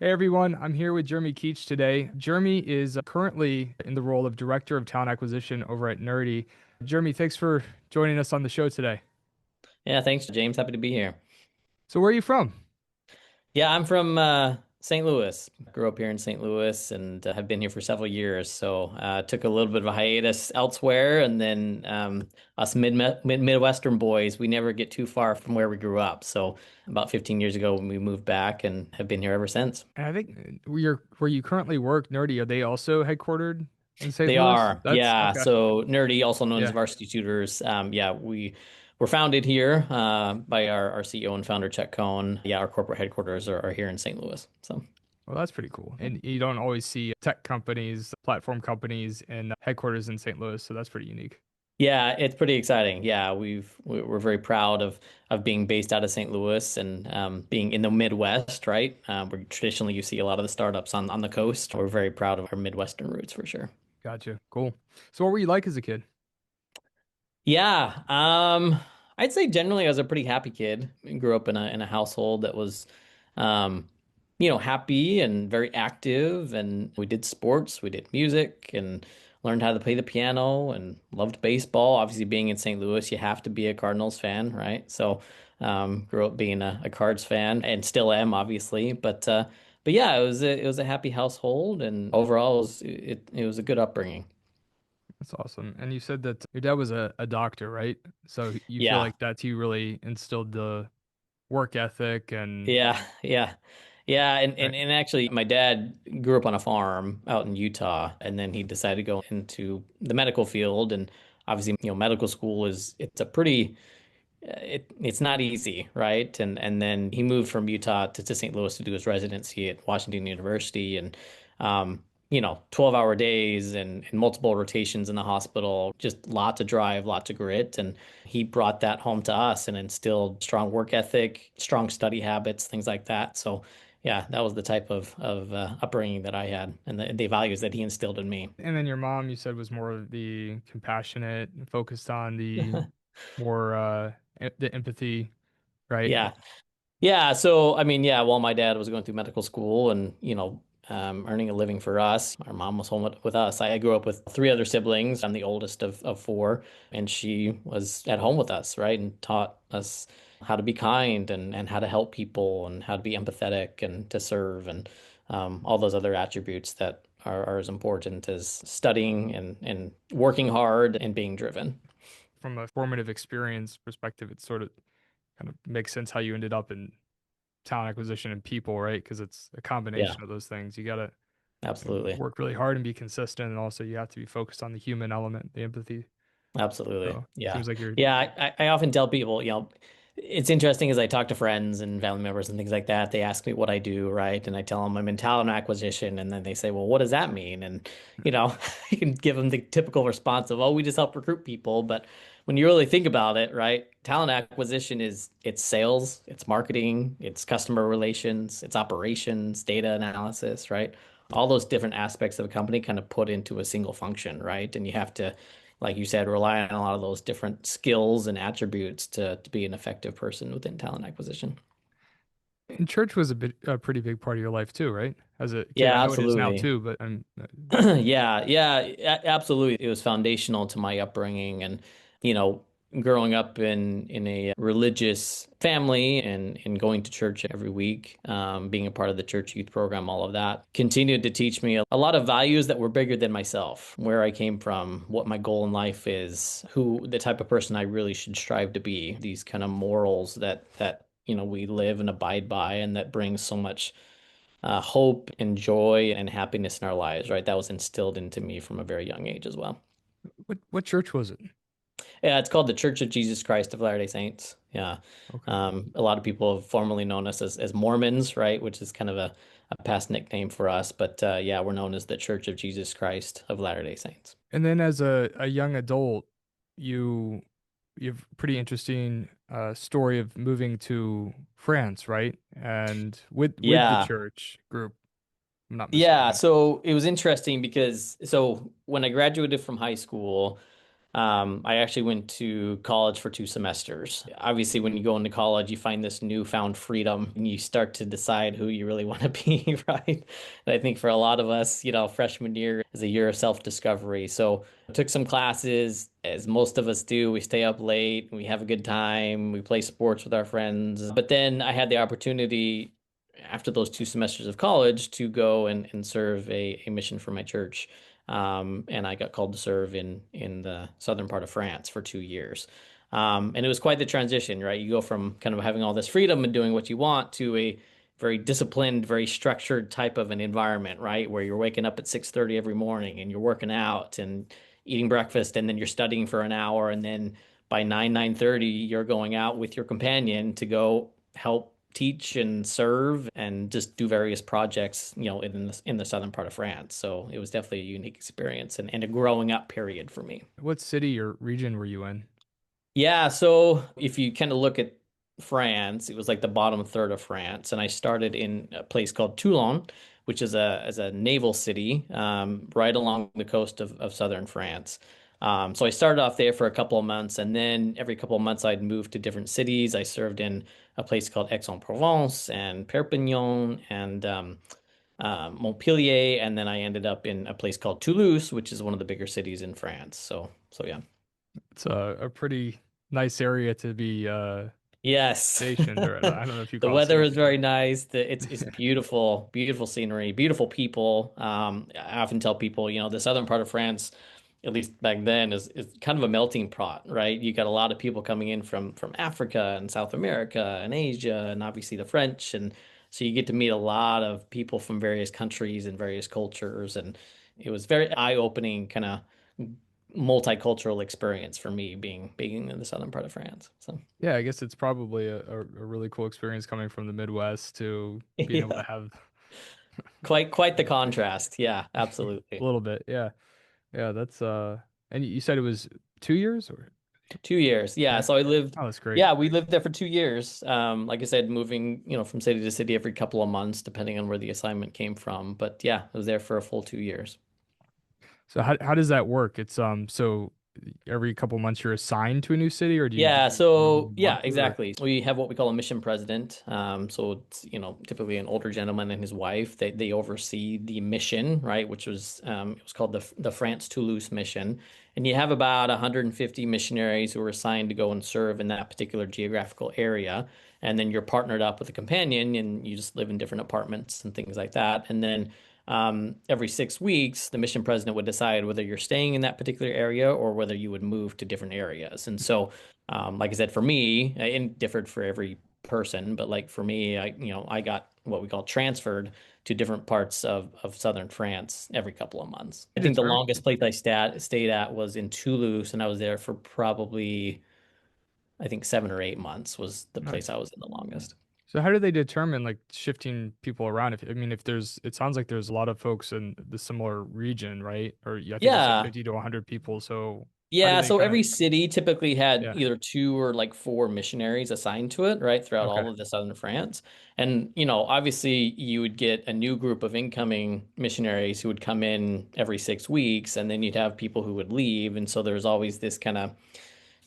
Hey everyone, I'm here with Jeramy Keetch today. Jeremy is currently in the role of Director of Talent Acquisition over at Nerdy. Jeremy, thanks for joining us on the show today. Yeah, thanks, James. Happy to be here. So, where are you from? Yeah, I'm from St. Louis. Grew up here in St. Louis and have been here for several years. So took a little bit of a hiatus elsewhere, and then us Midwestern boys, we never get too far from where we grew up. So about 15 years ago, when we moved back, and have been here ever since. And I think where you currently work, Nerdy, are they also headquartered in St. They Louis? are, That's yeah. okay. So Nerdy, also known as Yeah, Varsity Tutors. Yeah, we were founded here by our CEO and founder, Chuck Cohn. Yeah, our corporate headquarters are here in St. Louis. So. well, that's pretty cool. And you don't always see tech companies, platform companies, and headquarters in St. Louis, so that's pretty unique. Yeah, it's pretty exciting. Yeah, we're very proud of being based out of St. Louis and being in the Midwest, right? Where traditionally you see a lot of the startups on the coast. We're very proud of our Midwestern roots for sure. Gotcha. Cool. So, what were you like as a kid? Yeah, I'd say generally I was a pretty happy kid. I grew up in a household that was, um, happy and very active, and we did sports, we did music, and learned how to play the piano, and loved baseball. Obviously, being in St. Louis, you have to be a Cardinals fan, right? So, grew up being a Cards fan, and still am, obviously. But yeah, it was a happy household, and overall, it was a good upbringing. That's awesome. And you said that your dad was a doctor, right? So you feel Yeah. like that's he really instilled the work ethic and Yeah, yeah. Yeah, and, right. and and actually my dad grew up on a farm out in Utah, and then he decided to go into the medical field. And obviously, medical school it's a pretty it's not easy, right? And then he moved from Utah to St. Louis to do his residency at Washington University, and 12-hour days and multiple rotations in the hospital, just lots of drive, lots of grit. And he brought that home to us and instilled strong work ethic, strong study habits, things like that. So yeah, that was the type of upbringing that I had, and the values that he instilled in me. And then your mom, you said, was more of the compassionate, focused on the more the empathy, right? Yeah. Yeah, so I mean, yeah, while my dad was going through medical school and, earning a living for us, our mom was home with us. I grew up with three other siblings. I'm the oldest of four, and she was at home with us, right? And taught us how to be kind and how to help people and how to be empathetic and to serve and all those other attributes that are as important as studying and working hard and being driven. From a formative experience perspective, it sort of kind of makes sense how you ended up in talent acquisition and people, right? Because it's a Yeah, combination of those things. You gotta absolutely. work really hard and be consistent, and also you have to be focused on the human element, the empathy. Absolutely. So Yeah. seems like you're Yeah. I often tell people, it's interesting as I talk to friends and family members and things like that. They ask me what I do, right? And I tell them I'm in talent acquisition. And then they say, well, what does that mean? And, you can give them the typical response of, oh, we just help recruit people. But when you really think about it, right? Talent acquisition it's sales, it's marketing, it's customer relations, it's operations, data analysis, right? All those different aspects of a company kind of put into a single function, right? And you have to, like you said, rely on a lot of those different skills and attributes to be an effective person within talent acquisition. and church was a pretty big part of your life too, right? As a kid, I Yeah, know it is now absolutely. too, but I'm Yeah, yeah, absolutely. It was foundational to my upbringing, and you know, growing up in a religious family and going to church every week, being a part of the church youth program, all of that continued to teach me a lot of values that were bigger than myself, where I came from, what my goal in life is, who the type of person I really should strive to be, these kind of morals that we live and abide by, and that brings so much hope and joy and happiness in our lives, right? That was instilled into me from a very young age as well. what church was it? Yeah, it's called the Church of Jesus Christ of Latter-day Saints. Yeah. Okay. A lot of people have formerly known us as Mormons, right? Which is kind of a past nickname for us. But yeah, we're known as the Church of Jesus Christ of Latter-day Saints. And then as a young adult, you you have a pretty interesting story of moving to France, right? And with the Yeah. church group, if I'm not Yeah. mistaken. So it was interesting because so when I graduated from high school, I actually went to college for 2 semesters. Obviously, when you go into college, you find this newfound freedom and you start to decide who you really want to be, right? And I think for a lot of us, freshman year is a year of self-discovery. So I took some classes, as most of us do. We stay up late, we have a good time, we play sports with our friends. But then I had the opportunity after those 2 semesters of college to go and serve a mission for my church. And I got called to serve in the southern part of France for 2 years. And it was quite the transition, right? You go from kind of having all this freedom and doing what you want to a very disciplined, very structured type of an environment, right? Where you're waking up at 6:30 every morning and you're working out and eating breakfast, and then you're studying for an hour, and then by 9:30 you're going out with your companion to go help teach and serve and just do various projects, in the southern part of France. So it was definitely a unique experience and a growing up period for me. What city or region were you in? Yeah, so if you kind of look at France, it was like the bottom third of France, and I started in a place called Toulon, which is a naval city, right along the coast of southern France. So I started off there for a couple of months, and then every couple of months I'd move to different cities. I served in a place called Aix-en-Provence and Perpignan and Montpellier, and then I ended up in a place called Toulouse, which is one of the bigger cities in France. So yeah. It's a pretty nice area to be Yes. stationed, or I don't know if you The call it weather is stationed. very nice. It's beautiful, beautiful scenery, beautiful people. I often tell people, the southern part of France, at least back then, is kind of a melting pot, right? You got a lot of people coming in from Africa and South America and Asia, and obviously the French, and so you get to meet a lot of people from various countries and various cultures, and it was very eye-opening, kind of multicultural experience for me being in the southern part of France. So. Yeah, I guess it's probably a really cool experience coming from the Midwest to being able to Yeah. have Quite the contrast. Yeah, a absolutely. little bit. Yeah. Yeah, that's and you said it was 2 years or 2 years. Yeah. yeah? So I lived, Oh, that's great. yeah, we lived there for 2 years. Like I said, moving, from city to city every couple of months, depending on where the assignment came from. But yeah, I was there for a full 2 years. So how does that work? It's so every couple months you're assigned to a new city, or do you just Yeah, move whenever so you yeah, want to, or exactly. We have what we call a mission president. So it's, typically an older gentleman and his wife. They oversee the mission, right? Which was it was called the France Toulouse mission. And you have about 150 missionaries who are assigned to go and serve in that particular geographical area. And then you're partnered up with a companion and you just live in different apartments and things like that. And then every 6 weeks, the mission president would decide whether you're staying in that particular area or whether you would move to different areas. And so, like I said, for me, it differed for every person, but like for me, I got what we call transferred to different parts of southern France every couple of months. I think the determine? longest place I stayed at was in Toulouse, and I was there for probably, I think, 7 or 8 months was the place Nice. I was in the longest. So how do they determine like shifting people around? If I mean, if there's, it sounds like there's a lot of folks in the similar region, right? Or yeah, I think you said Yeah, 50 to 100 people. So how do Yeah, they so kind of, every city typically had yeah, either two or like four missionaries assigned to it, right, throughout okay. all of the southern France. And, obviously you would get a new group of incoming missionaries who would come in every 6 weeks, and then you'd have people who would leave. And so there's always this kind of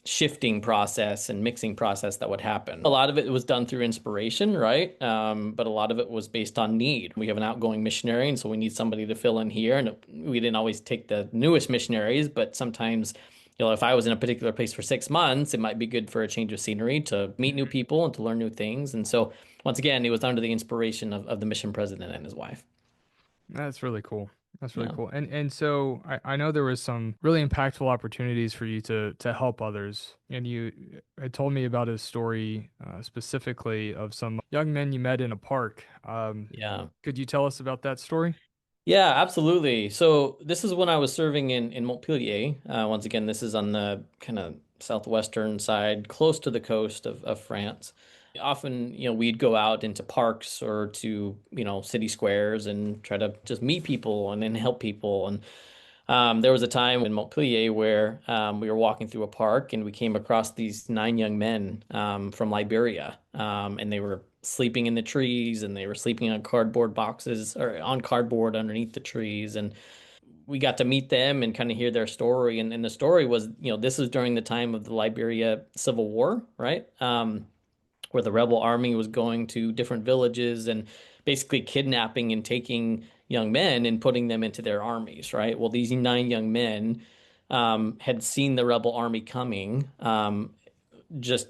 shifting process and mixing process that would happen. A lot of it was done through inspiration, right? But a lot of it was based on need. We have an outgoing missionary, and so we need somebody to fill in here. And we didn't always take the newest missionaries, but sometimes, if I was in a particular place for 6 months, it might be good for a change of scenery to meet new people and to learn new things. And so, once again, it was under the inspiration of the mission president and his wife. That's really cool. That's really Yeah. cool. And so I know there was some really impactful opportunities for you to help others. And you had told me about a story specifically of some young men you met in a park. Yeah. Could you tell us about that story? Yeah, absolutely. So this is when I was serving in Montpellier. Once again, this is on the kind of southwestern side, close to the coast of France. Often, we'd go out into parks or to, city squares and try to just meet people and then help people. And there was a time in Montpellier where we were walking through a park and we came across these 9 young men from Liberia, and they were sleeping in the trees and they were sleeping on cardboard boxes or on cardboard underneath the trees. And we got to meet them and kind of hear their story. And the story was, this was during the time of the Liberia Civil War, right? Where the rebel army was going to different villages and basically kidnapping and taking young men and putting them into their armies, right? Well, these 9 young men had seen the rebel army coming, just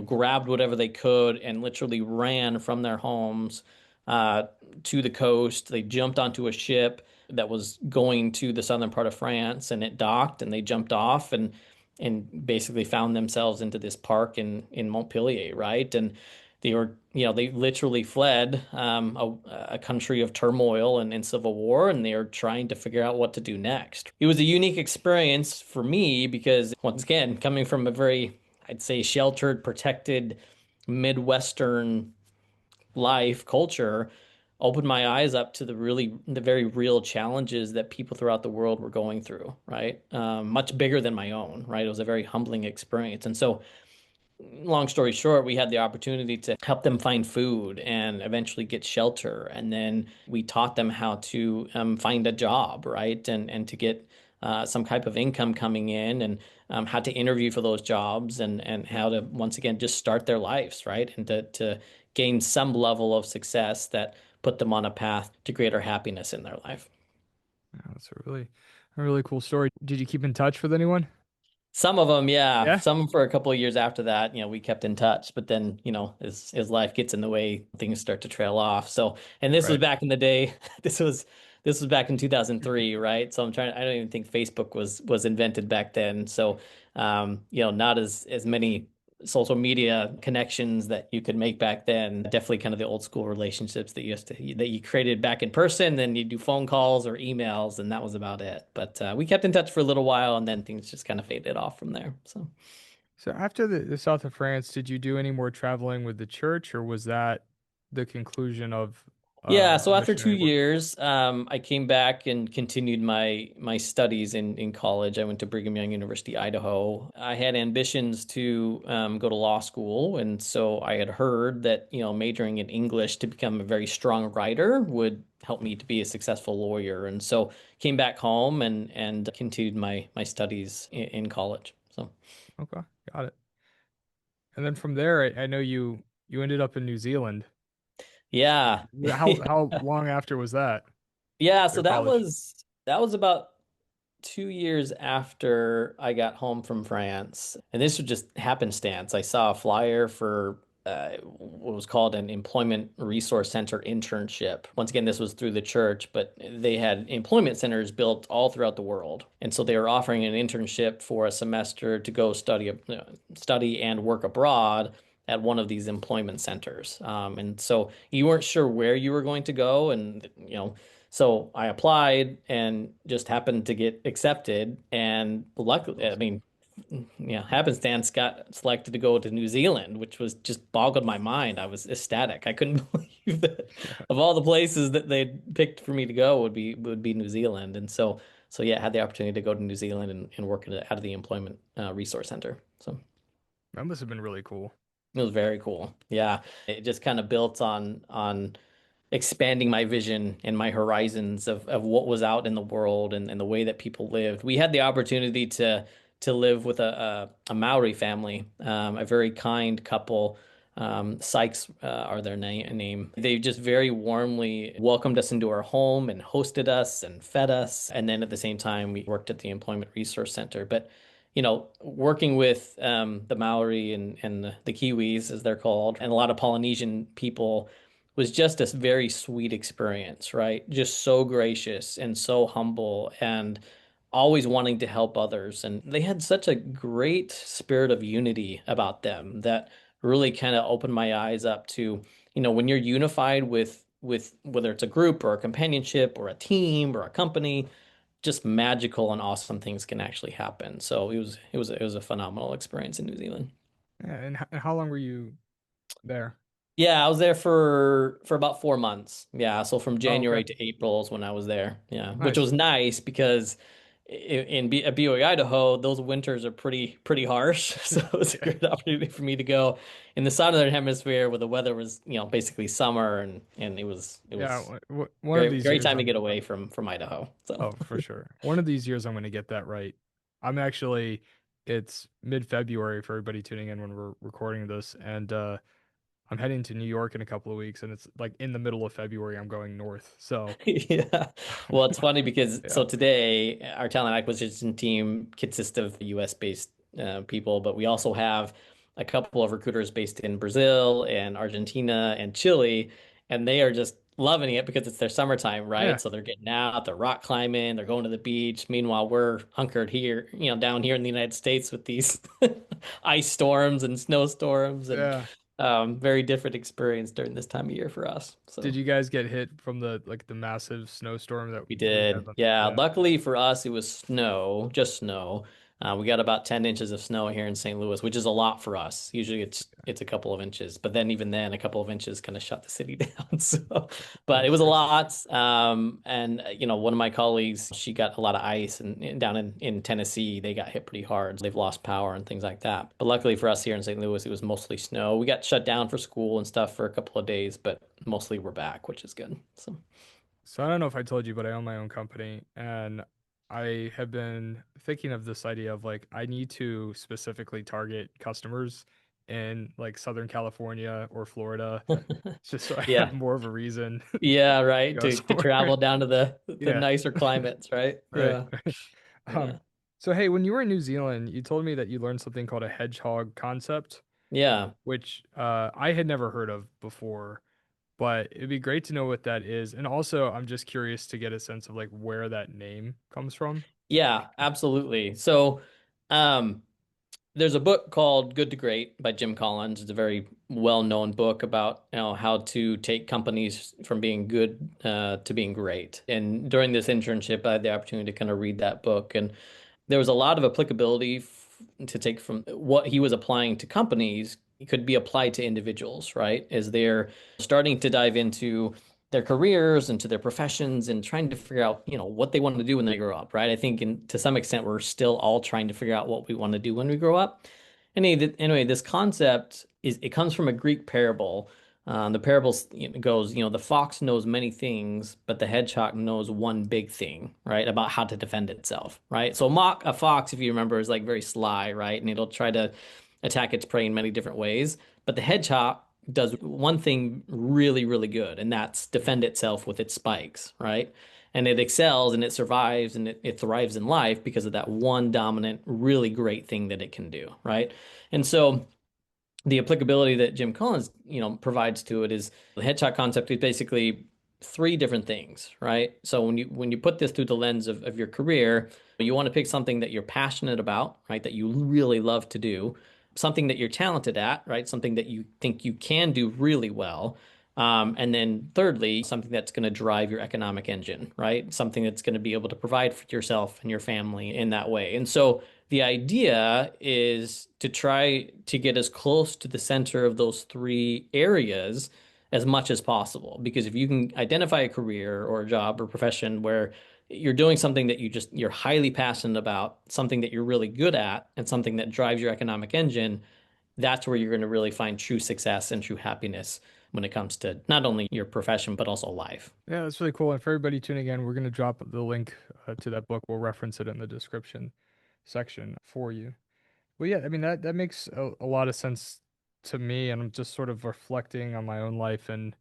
grabbed whatever they could and literally ran from their homes uh, to the coast. They jumped onto a ship that was going to the southern part of France, and it docked, and they jumped off and basically found themselves into this park in Montpellier, right? And they literally fled a country of turmoil and civil war, and they are trying to figure out what to do next. It was a unique experience for me because, once again, coming from a very, I'd say, sheltered, protected Midwestern life culture, opened my eyes up to the very real challenges that people throughout the world were going through, right? Much bigger than my own, right? It was a very humbling experience. And so, long story short, we had the opportunity to help them find food and eventually get shelter. And then we taught them how to find a job, right? And to get some type of income coming in, and how to interview for those jobs, and how to, once again, just start their lives, right? And to gain some level of success that put them on a path to greater happiness in their life. Yeah, that's a really cool story. Did you keep in touch with anyone? Some of them, yeah. Yeah. Some for a couple of years after that, we kept in touch. But then, as life gets in the way, things start to trail off. So, and this was Right. back in the day. This was back in 2003, right? So I don't even think Facebook was invented back then. So, not as many social media connections that you could make back then. Definitely kind of the old school relationships that you created back in person. Then you do phone calls or emails, and that was about it. But we kept in touch for a little while, and then things just kind of faded off from there. So. So after the south of France, did you do any more traveling with the church, or was that the conclusion of Yeah, so after two missionary work? years, I came back and continued my studies in college. I went to Brigham Young University, Idaho. I had ambitions to go to law school, and so I had heard that majoring in English to become a very strong writer would help me to be a successful lawyer. And so came back home and continued my studies in college. So Okay, got it. And then from there, I know you ended up in New Zealand. yeah. How long after was that? Yeah, so Your that college. was that was about 2 years after I got home from France. And this was just happenstance. I saw a flyer for what was called an employment resource center internship. Once again, this was through the church, but they had employment centers built all throughout the world. And so they were offering an internship for a semester to go study and work abroad at one of these employment centers. And so you weren't sure where you were going to go, and so I applied and just happened to get accepted. And luckily, I mean, yeah, happenstance, got selected to go to New Zealand, which was just boggled my mind. I was ecstatic. I couldn't believe that Yeah. of all the places that they'd picked for me to go would be New Zealand. And so yeah, I had the opportunity to go to New Zealand and work out of the employment resource center. So That must have been really cool. it was very cool. Yeah, it just kind of built on expanding my vision and my horizons of what was out in the world, and the way that people lived. We had the opportunity to live with a Maori family, a very kind couple. Sykes are their name. They just very warmly welcomed us into our home and hosted us and fed us. And then at the same time, we worked at the Employment Resource Center. But working with the Maori and the Kiwis, as they're called, and a lot of Polynesian people was just a very sweet experience, right? Just so gracious and so humble, and always wanting to help others. And they had such a great spirit of unity about them that really kind of opened my eyes up to, when you're unified with whether it's a group or a companionship or a team or a company, just magical and awesome things can actually happen. So it was a phenomenal experience in New Zealand. Yeah, and how long were you there? Yeah, I was there for about 4 months. Yeah, so from Oh, okay. January to April is when I was there. Yeah, which Nice. was nice because at BYU, Idaho, those winters are pretty harsh. So it was a Yeah. great opportunity for me to go in the southern hemisphere where the weather was, basically summer, and Yeah, it was one of great these great years time to I'm get away from Idaho. So oh, for sure. One of these years I'm going to get that right. I'm actually it's mid-February for everybody tuning in when we're recording this, and I'm heading to New York in a couple of weeks, and it's like in the middle of February I'm going north. So, yeah. Well, it's funny because yeah. so today our talent acquisition team consists of US based people, but we also have a couple of recruiters based in Brazil and Argentina and Chile, and they are just loving it because it's their summertime, Yeah. right? So they're getting out, they're rock climbing, they're going to the beach. Meanwhile, we're hunkered here, down here in the United States with these ice storms and snowstorms and Yeah. very different experience during this time of year for us. Did So. you guys get hit from the massive snowstorm that We we had did. on? Yeah. Yeah. Luckily for us, it was snow, just snow. We got about 10 inches of snow here in St. Louis, which is a lot for us. Usually it's a couple of inches, but then even then, a couple of inches kind of shut the city down. So, but I'm it was a sure. lot. And one of my colleagues, she got a lot of ice, and down in Tennessee, they got hit pretty hard. They've lost power and things like that. But luckily for us here in St. Louis, it was mostly snow. We got shut down for school and stuff for a couple of days, but mostly we're back, which is good. So. So I don't know if I told you, but I own my own company, and I have been thinking of this idea of like I need to specifically target customers in like Southern California or Florida, just so I have Yeah. more of a reason to Yeah, right. go To somewhere. travel down to the Yeah, nicer climates, right? right, Yeah. right. Um, Yeah. so hey, when you were in New Zealand, you told me that you learned something called a hedgehog concept, Yeah. which I had never heard of before. But it'd be great to know what that is. And also, I'm just curious to get a sense of like where that name comes from. Yeah, absolutely. So, um, there's a book called Good to Great by Jim Collins. It's a very well-known book about, how to take companies from being good to being great. And during this internship, I had the opportunity to kind of read that book, and there was a lot of applicability to take from what he was applying to companies. It could be applied to individuals, right? As they're starting to dive into their careers, into their professions, and trying to figure out, what they want to do when they grow up, right? I think to some extent we're still all trying to figure out what we want to do when we grow up. Anyway, this concept it comes from a Greek parable. The parable goes, the fox knows many things, but the hedgehog knows one big thing, right? About how to defend itself, right? So mock a fox, if you remember, is like very sly, right? And it'll try to attack its prey in many different ways. But the hedgehog does one thing really, really good, and that's defend itself with its spikes, right? And it excels and it survives and it thrives in life because of that one dominant, really great thing that it can do, right? And so the applicability that Jim Collins, provides to it is the headshot concept is basically three different things, right? So when you put this through the lens of your career, you want to pick something that you're passionate about, right? That you really love to do, something that you're talented at, right? Something that you think you can do really well. And then thirdly, something that's going to drive your economic engine, right? Something that's going to be able to provide for yourself and your family in that way. And so the idea is to try to get as close to the center of those three areas as much as possible. Because if you can identify a career or a job or profession where you're doing something that you're highly passionate about, something that you're really good at, and something that drives your economic engine, that's where you're going to really find true success and true happiness when it comes to not only your profession, but also life. Yeah, that's really cool. And for everybody tuning in, we're going to drop the link to that book. We'll reference it in the description section for you. Well, yeah, I mean that makes a lot of sense to me, and I'm just sort of reflecting on my own life, and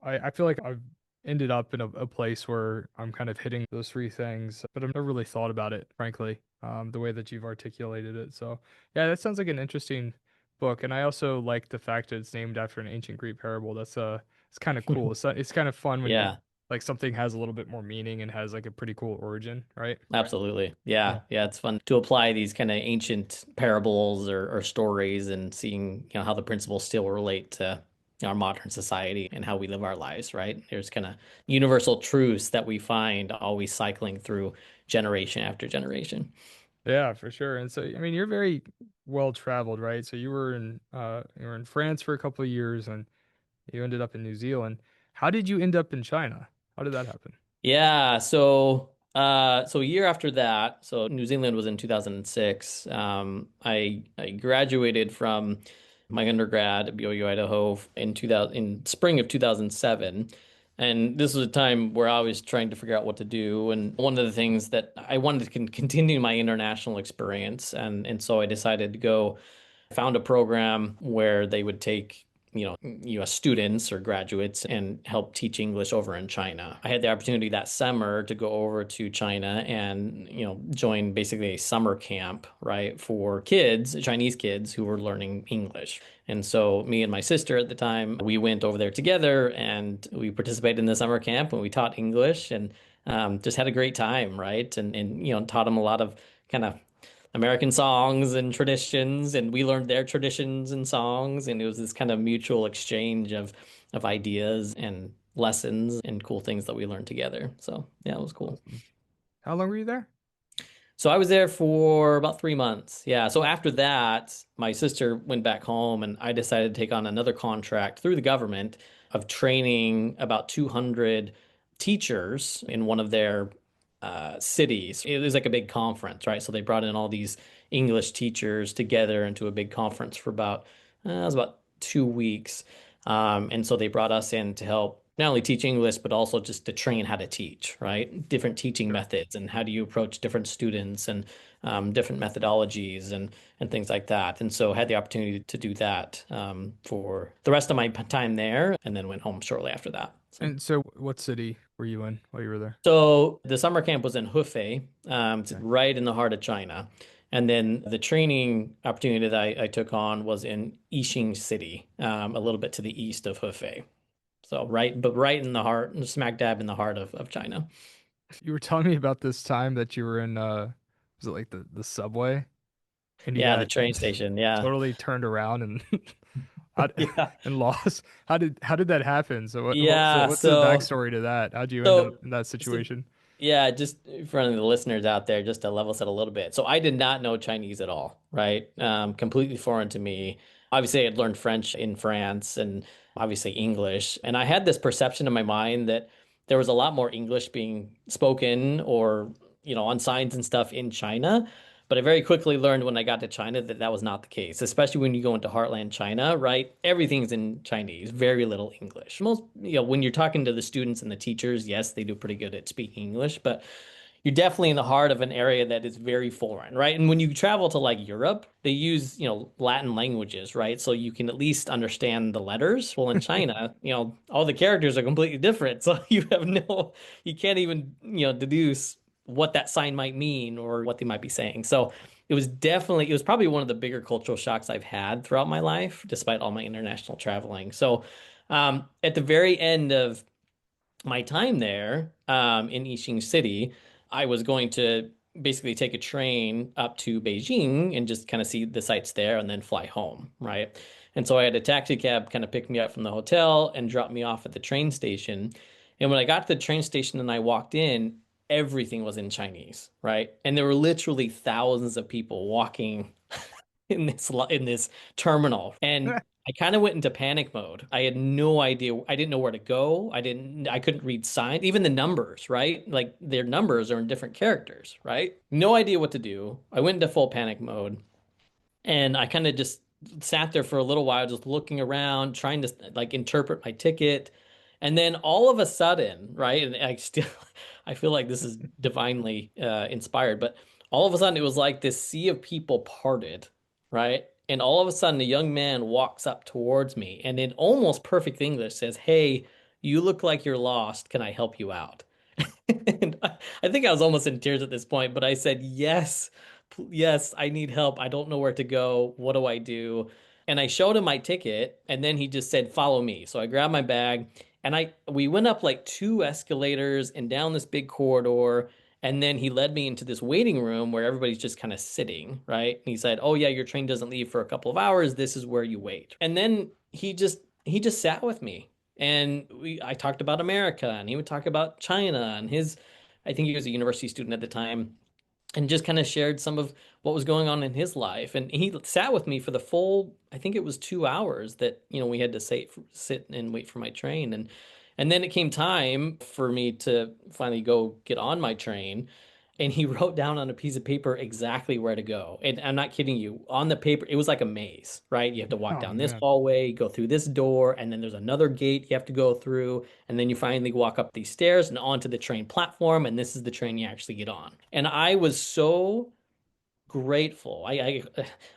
I feel like I've ended up in a place where I'm kind of hitting those three things, but I've never really thought about it, frankly, the way that you've articulated it. So, yeah, that sounds like an interesting book, and I also like the fact that it's named after an ancient Greek parable. It's kind of cool. It's kind of fun when Yeah. like something has a little bit more meaning and has like a pretty cool origin, right? Absolutely. Yeah. Yeah. Yeah. It's fun to apply these kind of ancient parables or stories and seeing, how the principles still relate to our modern society and how we live our lives, right? There's kind of universal truths that we find always cycling through generation after generation. Yeah, for sure. And so, I mean, you're very well traveled, right? So you were in France for a couple of years and you ended up in New Zealand. How did you end up in China? How did that happen? Yeah. So So a year after that, so New Zealand was in 2006. I graduated from my undergrad at BYU Idaho in 2000 in spring of 2007. And this was a time where I was trying to figure out what to do. And one of the things that I wanted to continue my international experience, and so I decided to go found a program where they would take, US students or graduates and help teach English over in China. I had the opportunity that summer to go over to China and, join basically a summer camp, right, for kids, Chinese kids who were learning English. And so me and my sister at the time, we went over there together and we participated in the summer camp and we taught English and just had a great time, right? And taught them a lot of kind of American songs and traditions, and we learned their traditions and songs, and it was this kind of mutual exchange of ideas and lessons and cool things that we learned together. So yeah, it was cool. Awesome. How long were you there? So I was there for about 3 months. Yeah. So after that, my sister went back home, and I decided to take on another contract through the government of training about 200 teachers in one of their cities. It was like a big conference, right? So they brought in all these English teachers together into a big conference for it was about 2 weeks. And so they brought us in to help not only teach English, but also just to train how to teach, right? Different teaching Sure. methods and how do you approach different students and different methodologies and things like that. And so had the opportunity to do that for the rest of my time there, and then went home shortly after that. So. And so, what city were you in while you were there? So the summer camp was in Hefei. It's Okay. right in the heart of China. And then the training opportunity that I took on was in Yixing City, a little bit to the east of Hefei. So right in the heart, smack dab in the heart of China. You were telling me about this time that you were in was it like the subway and you Yeah, the got train station. Yeah. totally turned around and how, Yeah. and lost. How did that happen? So Yeah. what's the So backstory to that? How'd you end up so in that so situation? yeah, just for the listeners out there, just to level set a little bit. So I did not know Chinese at all, right? Completely foreign to me. Obviously, I had learned French in France and obviously English. And I had this perception in my mind that there was a lot more English being spoken or, on signs and stuff in China. But I very quickly learned when I got to China that that was not the case, especially when you go into heartland China, right? Everything's in Chinese, very little English. Most, when you're talking to the students and the teachers, yes, they do pretty good at speaking English, but you're definitely in the heart of an area that is very foreign, right? And when you travel to like Europe, they use, Latin languages, right? So you can at least understand the letters. Well, in China, all the characters are completely different. So you can't even, deduce what that sign might mean or what they might be saying. So it was probably one of the bigger cultural shocks I've had throughout my life, despite all my international traveling. So, at the very end of my time there in Yixing City, I was going to basically take a train up to Beijing and just kind of see the sights there and then fly home, right? And so I had a taxi cab kind of pick me up from the hotel and drop me off at the train station. And when I got to the train station and I walked in, everything was in Chinese, right? And there were literally thousands of people walking in this terminal, and I kind of went into panic mode. I had no idea. I didn't know where to go. I couldn't read signs, even the numbers, right? Like their numbers are in different characters, right? No idea what to do. I went into full panic mode, and I kind of just sat there for a little while, just looking around, trying to like interpret my ticket. And then all of a sudden, right? And I feel like this is divinely inspired, but all of a sudden it was like this sea of people parted, right? And all of a sudden a young man walks up towards me and in almost perfect English says, "Hey, you look like you're lost. Can I help you out?" And I think I was almost in tears at this point, but I said, "Yes, yes, I need help. I don't know where to go. What do I do?" And I showed him my ticket, and then he just said, "Follow me." So I grabbed my bag, and we went up like two escalators and down this big corridor, and then he led me into this waiting room where everybody's just kind of sitting, right? And he said, "Oh yeah, your train doesn't leave for a couple of hours. This is where you wait." And then he just sat with me. And I talked about America and he would talk about China and I think he was a university student at the time, and just kind of shared some of what was going on in his life. And he sat with me for the full, I think it was 2 hours that, we had to sit and wait for my train. And And then it came time for me to finally go get on my train. And he wrote down on a piece of paper exactly where to go. And I'm not kidding you. On the paper, it was like a maze, right? You have to walk Oh down this man. hallway, go through this door, and then there's another gate you have to go through. And then you finally walk up these stairs and onto the train platform. And this is the train you actually get on. And I was so grateful.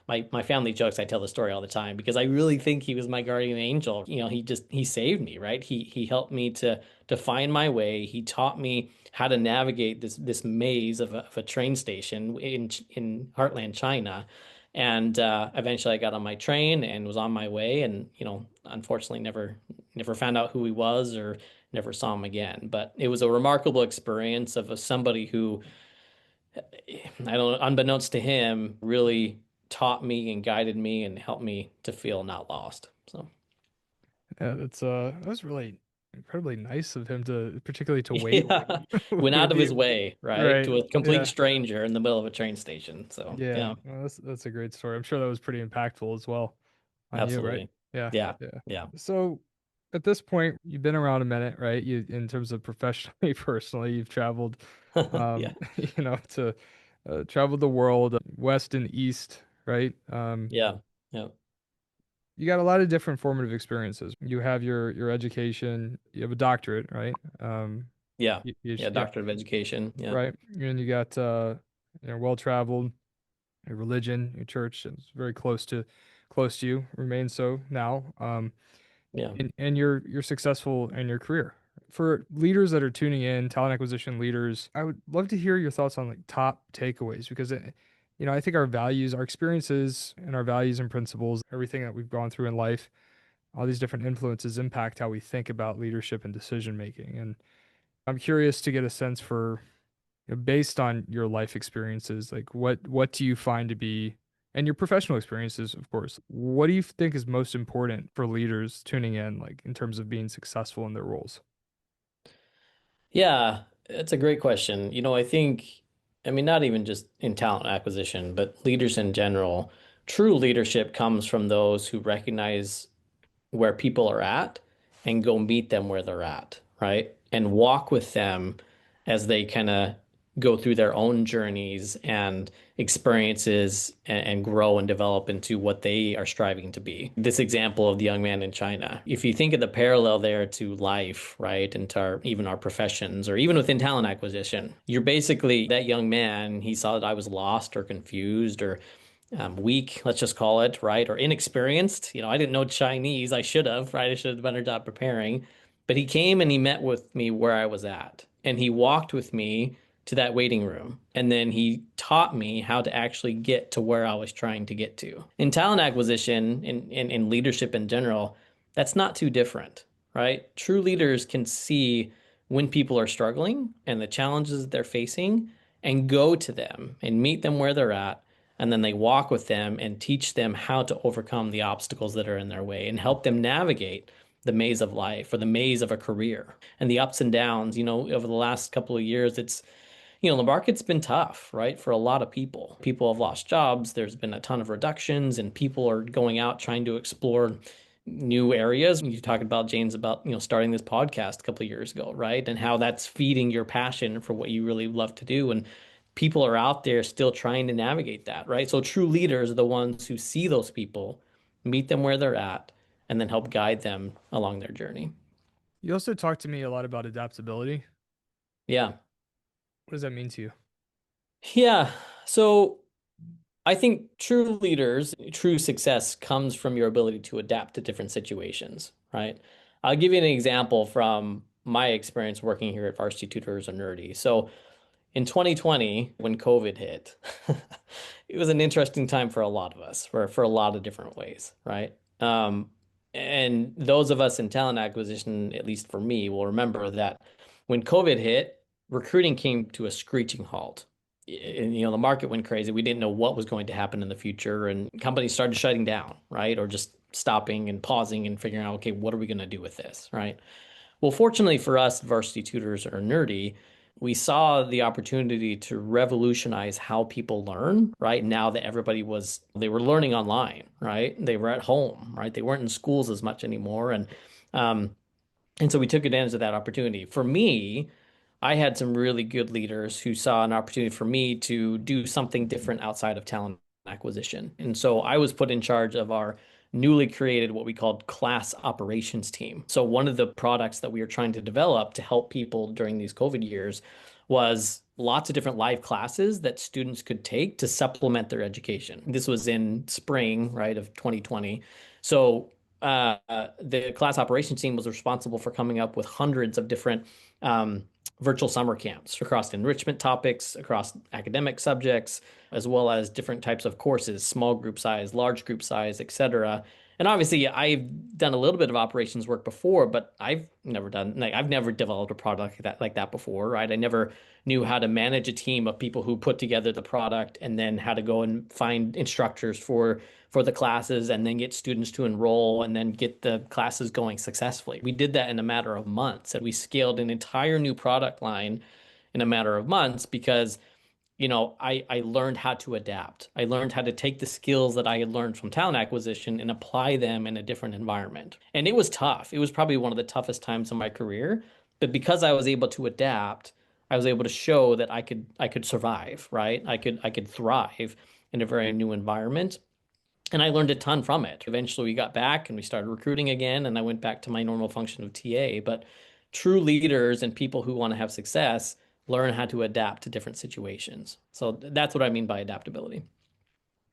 My family jokes I tell the story all the time because I really think he was my guardian angel. He saved me, right? He helped me to find my way. He taught me how to navigate this maze of a train station in Heartland, China. And eventually I got on my train and was on my way and unfortunately never found out who he was or never saw him again. But it was a remarkable experience of somebody who I don't, unbeknownst to him, really taught me and guided me and helped me to feel not lost. So, Yeah, that was really incredibly nice of him to particularly to wait yeah, went out with of his you. way, right, Right. to a complete Yeah. stranger in the middle of a train station. So, Yeah. yeah, Well, that's a great story. I'm sure that was pretty impactful as well on you, right? absolutely. Yeah. Yeah, Yeah. yeah, So at this point, you've been around a minute, right? You in terms of professionally, personally, you've traveled yeah, to traveled the world, west and east, right? yeah, yeah, You got a lot of different formative experiences. You have your education, you have a doctorate, right? yeah, yeah. Yeah, Doctorate of Education. Yeah, right. And you got well traveled, your religion, your church is very close to you, remains so now. yeah, And you're successful in your career. For leaders that are tuning in, talent acquisition leaders, I would love to hear your thoughts on like top takeaways because I think our values, our experiences, and our values and principles, everything that we've gone through in life, all these different influences impact how we think about leadership and decision making. And I'm curious to get a sense for, based on your life experiences, like what do you find to be, and your professional experiences, of course, what do you think is most important for leaders tuning in, like in terms of being successful in their roles? yeah. It's a great question. I mean, not even just in talent acquisition, but leaders in general. True leadership comes from those who recognize where people are at and go meet them where they're at, right? And walk with them as they kind of go through their own journeys and experiences and grow and develop into what they are striving to be. This example of the young man in China, if you think of the parallel there to life, right, and to even our professions or even within talent acquisition, you're basically that young man. He saw that I was lost or confused or weak, let's just call it, right? Or inexperienced. I didn't know Chinese. I should have, right? I should have done a better job preparing. But he came and he met with me where I was at. And he walked with me to that waiting room. And then he taught me how to actually get to where I was trying to get to. In talent acquisition, in leadership in general, that's not too different, right? True leaders can see when people are struggling and the challenges they're facing and go to them and meet them where they're at and then they walk with them and teach them how to overcome the obstacles that are in their way and help them navigate the maze of life or the maze of a career and the ups and downs. Over the last couple of years, the market's been tough, right? For a lot of people. People have lost jobs. There's been a ton of reductions, and people are going out trying to explore new areas. You talked about James about, starting this podcast a couple of years ago, right? And how that's feeding your passion for what you really love to do. And people are out there still trying to navigate that, right? So true leaders are the ones who see those people, meet them where they're at, and then help guide them along their journey. You also talked to me a lot about adaptability. Yeah. What does that mean to you? Yeah. So I think true leaders, true success comes from your ability to adapt to different situations, right? I'll give you an example from my experience working here at Varsity Tutors and Nerdy. So in 2020, when COVID hit, it was an interesting time for a lot of us, for a lot of different ways, right? And those of us in talent acquisition, at least for me, will remember that when COVID hit, recruiting came to a screeching halt. And, the market went crazy. We didn't know what was going to happen in the future, and companies started shutting down, right? Or just stopping and pausing and figuring out, okay, what are we going to do with this, right? Well, fortunately for us, varsity tutors are nerdy. We saw the opportunity to revolutionize how people learn, right? Now that they were learning online, right? They were at home, right? They weren't in schools as much anymore. And um, And so we took advantage of that opportunity. For me, I had some really good leaders who saw an opportunity for me to do something different outside of talent acquisition. And so I was put in charge of our newly created what we called class operations team. So one of the products that we were trying to develop to help people during these COVID years was lots of different live classes that students could take to supplement their education. This was in spring, right, of 2020. So the class operations team was responsible for coming up with hundreds of different um, virtual summer camps across enrichment topics, across academic subjects, as well as different types of courses, small group size, large group size, etc. And obviously, I've done a little bit of operations work before, but I've never developed a product like that before, right? I never knew how to manage a team of people who put together the product and then how to go and find instructors for the classes and then get students to enroll and then get the classes going successfully. We did that in a matter of months, and we scaled an entire new product line in a matter of months because I learned how to adapt. I learned how to take the skills that I had learned from talent acquisition and apply them in a different environment. And it was tough. It was probably one of the toughest times in my career, but because I was able to adapt, I was able to show that I could survive, right? I could thrive in a very new environment. And I learned a ton from it. Eventually, we got back and we started recruiting again, and I went back to my normal function of TA. But true leaders and people who want to have success learn how to adapt to different situations. So that's what I mean by adaptability.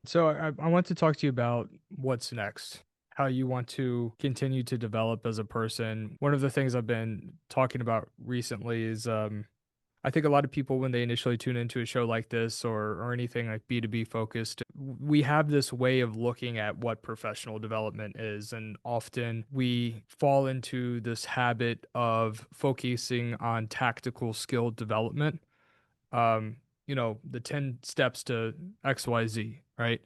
So I want to talk to you about what's next, how you want to continue to develop as a person. One of the things I've been talking about recently is I think a lot of people, when they initially tune into a show like this or anything like B2B focused, we have this way of looking at what professional development is. And often we fall into this habit of focusing on tactical skill development. The 10 steps to XYZ, right?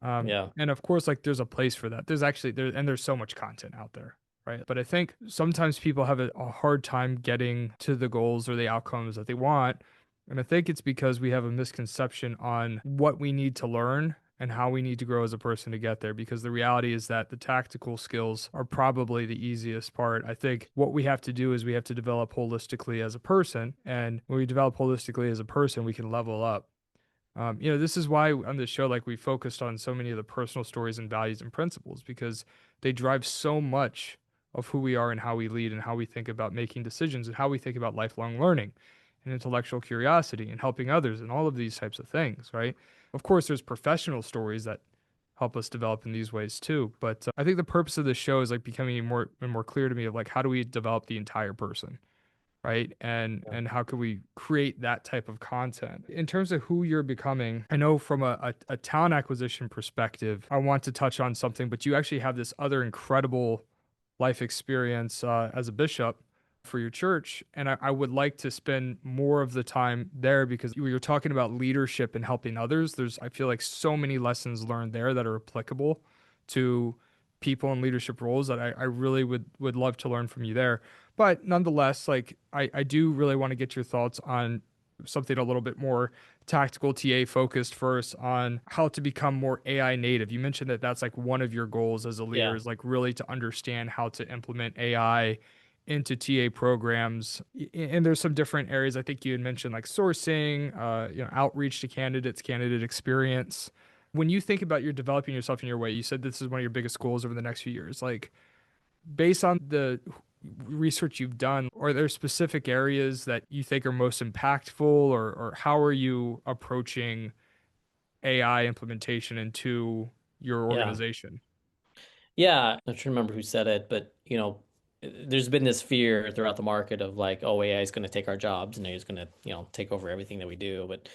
Yeah. And of course, like there's a place for that. There's so much content out there, right? But I think sometimes people have a hard time getting to the goals or the outcomes that they want. And I think it's because we have a misconception on what we need to learn and how we need to grow as a person to get there. Because the reality is that the tactical skills are probably the easiest part. I think what we have to do is we have to develop holistically as a person. And when we develop holistically as a person, we can level up. This is why on this show, like we focused on so many of the personal stories and values and principles because they drive so much of who we are and how we lead and how we think about making decisions and how we think about lifelong learning and intellectual curiosity and helping others and all of these types of things, right? Of course, there's professional stories that help us develop in these ways too. But I think the purpose of this show is like becoming more and more clear to me of like how do we develop the entire person, right? And how can we create that type of content? In terms of who you're becoming, I know from a talent acquisition perspective, I want to touch on something, but you actually have this other incredible life experience as a bishop for your church. And I would like to spend more of the time there because you're talking about leadership and helping others. I feel like so many lessons learned there that are applicable to people in leadership roles that I really would love to learn from you there. But nonetheless, like I do really want to get your thoughts on something a little bit more tactical TA focused first on how to become more AI native. You mentioned that that's like one of your goals as a leader Yeah. is like really to understand how to implement AI into TA programs. And there's some different areas. I think you had mentioned like sourcing, outreach to candidates, candidate experience. When you think about you're developing yourself in your way, you said this is one of your biggest goals over the next few years. Like based on the research you've done, are there specific areas that you think are most impactful or how are you approaching AI implementation into your Yeah. organization? Yeah. I'm trying to remember who said it, but there's been this fear throughout the market of like, oh, AI is going to take our jobs and it's going to, take over everything that we do. But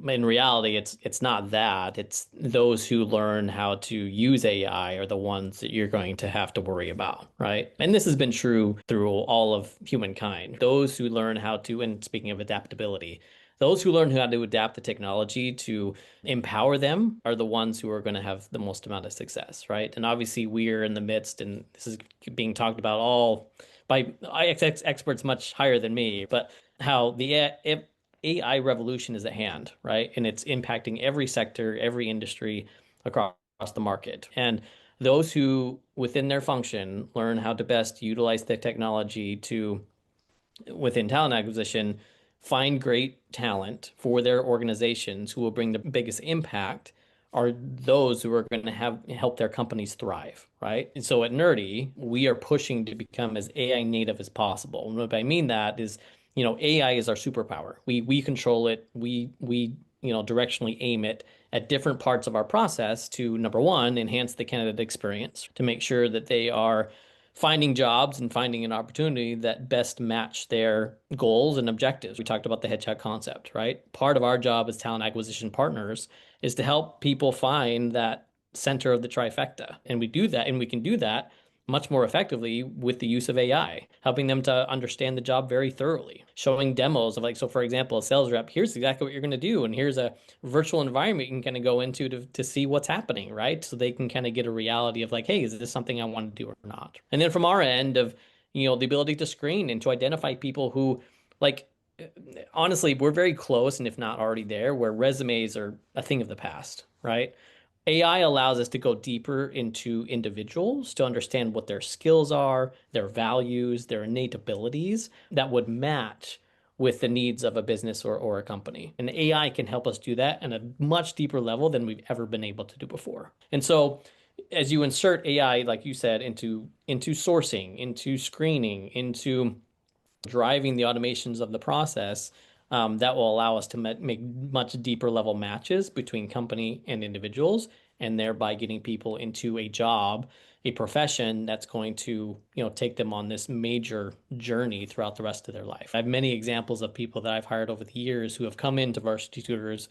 in reality, it's not that. It's those who learn how to use AI are the ones that you're going to have to worry about, right? And this has been true through all of humankind. Those who learn how to, and speaking of adaptability, those who learn how to adapt the technology to empower them are the ones who are going to have the most amount of success, right? And obviously, we're in the midst, and this is being talked about all by experts much higher than me, but how the AI revolution is at hand, right? And it's impacting every sector, every industry across the market. And those who within their function learn how to best utilize the technology to within talent acquisition, find great talent for their organizations who will bring the biggest impact are those who are going to have help their companies thrive, right? And so at Nerdy, we are pushing to become as AI native as possible. And what I mean that is, AI is our superpower. We control it. We directionally aim it at different parts of our process to number one, enhance the candidate experience, to make sure that they are finding jobs and finding an opportunity that best match their goals and objectives. We talked about the Hedgehog concept, right? Part of our job as talent acquisition partners is to help people find that center of the trifecta. And we do that, and we can do that much more effectively with the use of AI, helping them to understand the job very thoroughly, showing demos of like, so for example, a sales rep, here's exactly what you're going to do. And here's a virtual environment you can kind of go into to see what's happening, right? So they can kind of get a reality of like, hey, is this something I want to do or not? And then from our end of, the ability to screen and to identify people who like, honestly, we're very close, and if not already there, where resumes are a thing of the past, right? AI allows us to go deeper into individuals to understand what their skills are, their values, their innate abilities that would match with the needs of a business or a company. And AI can help us do that at a much deeper level than we've ever been able to do before. And so as you insert AI, like you said, into sourcing, into screening, into driving the automations of the process, that will allow us to make much deeper level matches between company and individuals, and thereby getting people into a job, a profession that's going to, take them on this major journey throughout the rest of their life. I have many examples of people that I've hired over the years who have come into Varsity Tutors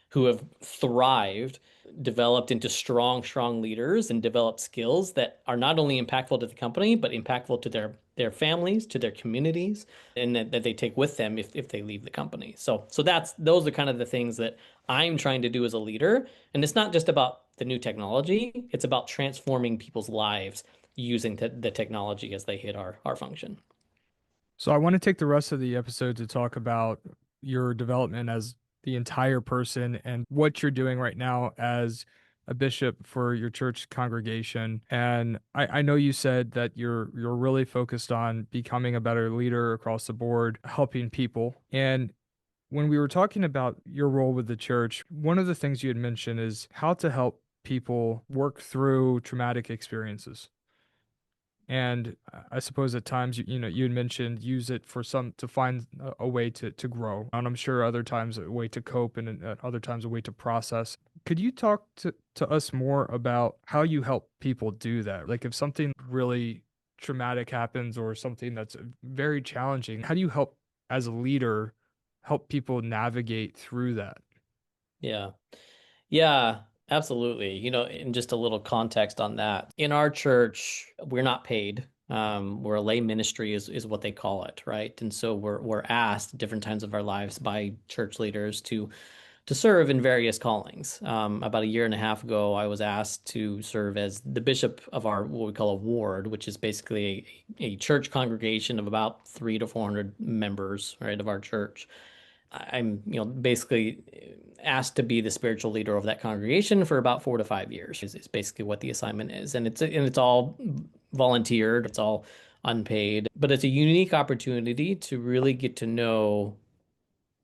who have thrived, developed into strong, strong leaders, and developed skills that are not only impactful to the company, but impactful to their families, to their communities, and that they take with them if they leave the company. So those are kind of the things that I'm trying to do as a leader. And it's not just about the new technology, it's about transforming people's lives using the technology as they hit our function. So I want to take the rest of the episode to talk about your development as the entire person and what you're doing right now as a bishop for your church congregation. And I know you said that you're really focused on becoming a better leader across the board, helping people. And when we were talking about your role with the church, one of the things you had mentioned is how to help people work through traumatic experiences. And I suppose at times you had mentioned use it for some to find a way to grow. And I'm sure other times a way to cope and at other times a way to process. Could you talk to us more about how you help people do that? Like if something really traumatic happens or something that's very challenging, how do you help as a leader help people navigate through that? Yeah. Yeah, absolutely. And just a little context on that. In our church, we're not paid. We're a lay ministry is what they call it, right? And so we're asked at different times of our lives by church leaders to serve in various callings. About a year and a half ago, I was asked to serve as the bishop of our what we call a ward, which is basically a church congregation of about 300 to 400 members, right, of our church. I'm, basically asked to be the spiritual leader of that congregation for about 4 to 5 years is basically what the assignment is. And it's all volunteered, it's all unpaid, but it's a unique opportunity to really get to know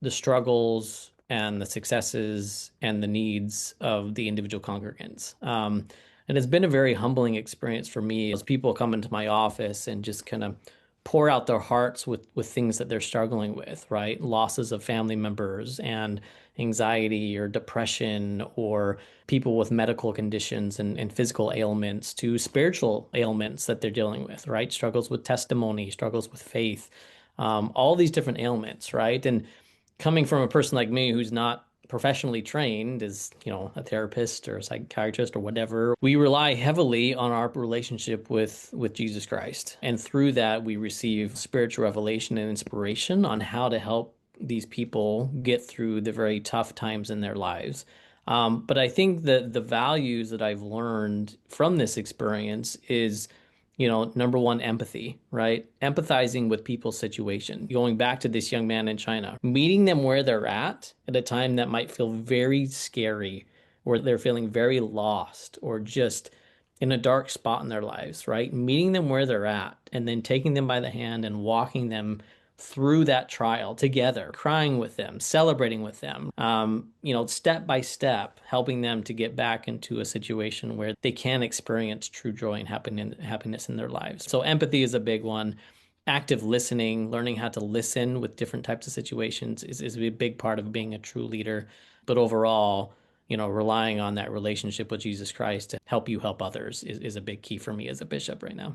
the struggles and the successes and the needs of the individual congregants. And it's been a very humbling experience for me as people come into my office and just kind of pour out their hearts with things that they're struggling with, right? Losses of family members and anxiety or depression or people with medical conditions and physical ailments to spiritual ailments that they're dealing with, right? Struggles with testimony, struggles with faith, all these different ailments, right? And coming from a person like me who's not professionally trained as, a therapist or a psychiatrist or whatever, we rely heavily on our relationship with Jesus Christ. And through that, we receive spiritual revelation and inspiration on how to help these people get through the very tough times in their lives. But I think that the values that I've learned from this experience is number one, empathy, right? Empathizing with people's situation. Going back to this young man in China, meeting them where they're at a time that might feel very scary, or they're feeling very lost, or just in a dark spot in their lives, right? Meeting them where they're at and then taking them by the hand and walking them through that trial together, crying with them, celebrating with them, step by step, helping them to get back into a situation where they can experience true joy and happiness in their lives. So empathy is a big one. Active listening, learning how to listen with different types of situations is a big part of being a true leader. But overall, relying on that relationship with Jesus Christ to help you help others is a big key for me as a bishop right now.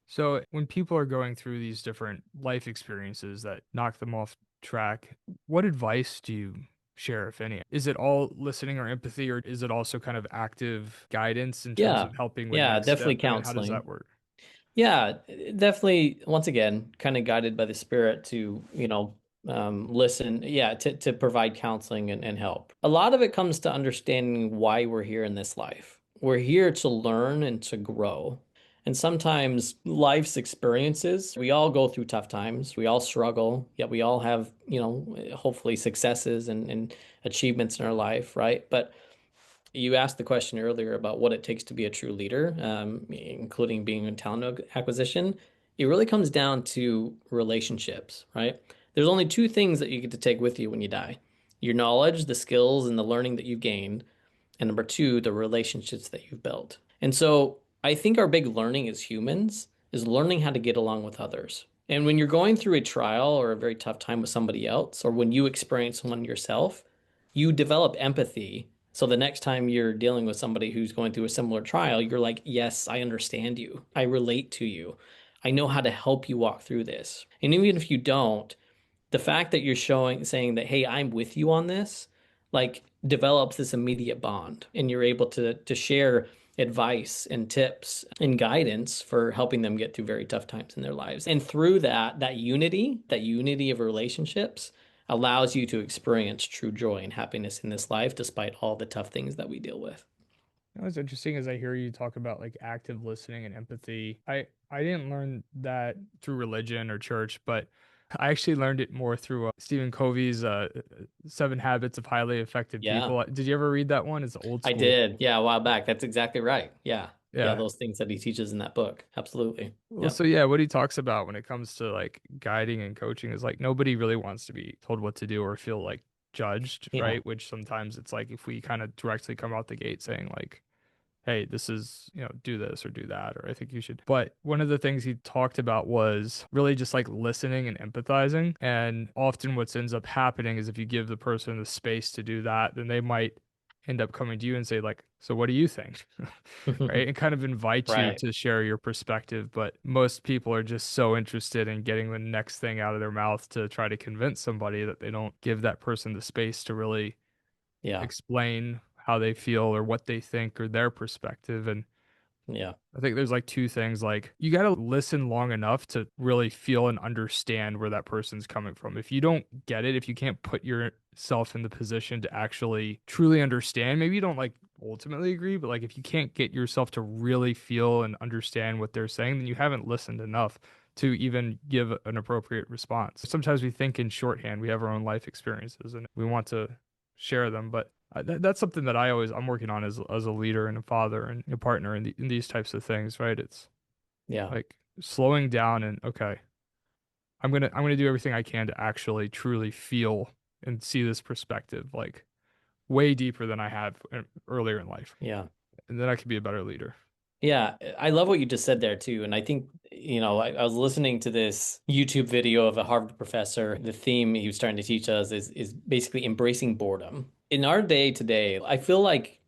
So when people are going through these different life experiences that knock them off track, what advice do you share, if any? Is it all listening or empathy, or is it also kind of active guidance in terms Yeah. of helping with Yeah, next definitely step? I mean, how does that counseling. work? Yeah, definitely. Once again, kind of guided by the Spirit to, listen. Yeah, to provide counseling and help. A lot of it comes to understanding why we're here in this life. We're here to learn and to grow. And sometimes life's experiences, we all go through tough times. We all struggle, yet we all have, hopefully successes and achievements in our life, right? But you asked the question earlier about what it takes to be a true leader, including being in talent acquisition. It really comes down to relationships, right? There's only two things that you get to take with you when you die: your knowledge, the skills, and the learning that you've gained. And number two, the relationships that you've built. And so I think our big learning as humans is learning how to get along with others. And when you're going through a trial or a very tough time with somebody else, or when you experience one yourself, you develop empathy. So the next time you're dealing with somebody who's going through a similar trial, you're like, yes, I understand you. I relate to you. I know how to help you walk through this. And even if you don't, the fact that you're saying that, hey, I'm with you on this, like develops this immediate bond, and you're able to share advice and tips and guidance for helping them get through very tough times in their lives. And through that unity of relationships allows you to experience true joy and happiness in this life despite all the tough things that we deal with. What's interesting is I hear you talk about like active listening and empathy. I didn't learn that through religion or church, but I actually learned it more through Stephen Covey's Seven Habits of Highly Effective Yeah, People. Did you ever read that one? It's old I school. did. Yeah, a while back. That's exactly right. Yeah. Yeah, Yeah. those things that he teaches in that book. Absolutely. Well, so Yep. yeah, what he talks about when it comes to like guiding and coaching is like nobody really wants to be told what to do or feel like judged, Yeah. right? Which sometimes it's like if we kind of directly come out the gate saying like, hey, this is, do this or do that, or I think you should. But one of the things he talked about was really just like listening and empathizing. And often what ends up happening is if you give the person the space to do that, then they might end up coming to you and say, like, so what do you think? Right? And kind of invite you Right. to share your perspective. But most people are just so interested in getting the next thing out of their mouth to try to convince somebody that they don't give that person the space to really Yeah. explain how they feel or what they think or their perspective. And Yeah. I think there's like two things. Like you got to listen long enough to really feel and understand where that person's coming from. If you don't get it, if you can't put yourself in the position to actually truly understand, maybe you don't like ultimately agree, but like if you can't get yourself to really feel and understand what they're saying, then you haven't listened enough to even give an appropriate response. Sometimes we think in shorthand, we have our own life experiences and we want to share them, but that's something that I'm working on as a leader and a father and a partner in these types of things, right? It's Yeah. like slowing down and okay, I'm gonna do everything I can to actually truly feel and see this perspective like way deeper than I have earlier in life, Yeah. and then I can be a better leader. Yeah. I love what you just said there too. And I think, I was listening to this YouTube video of a Harvard professor. The theme he was trying to teach us is basically embracing boredom. In our day today, I feel like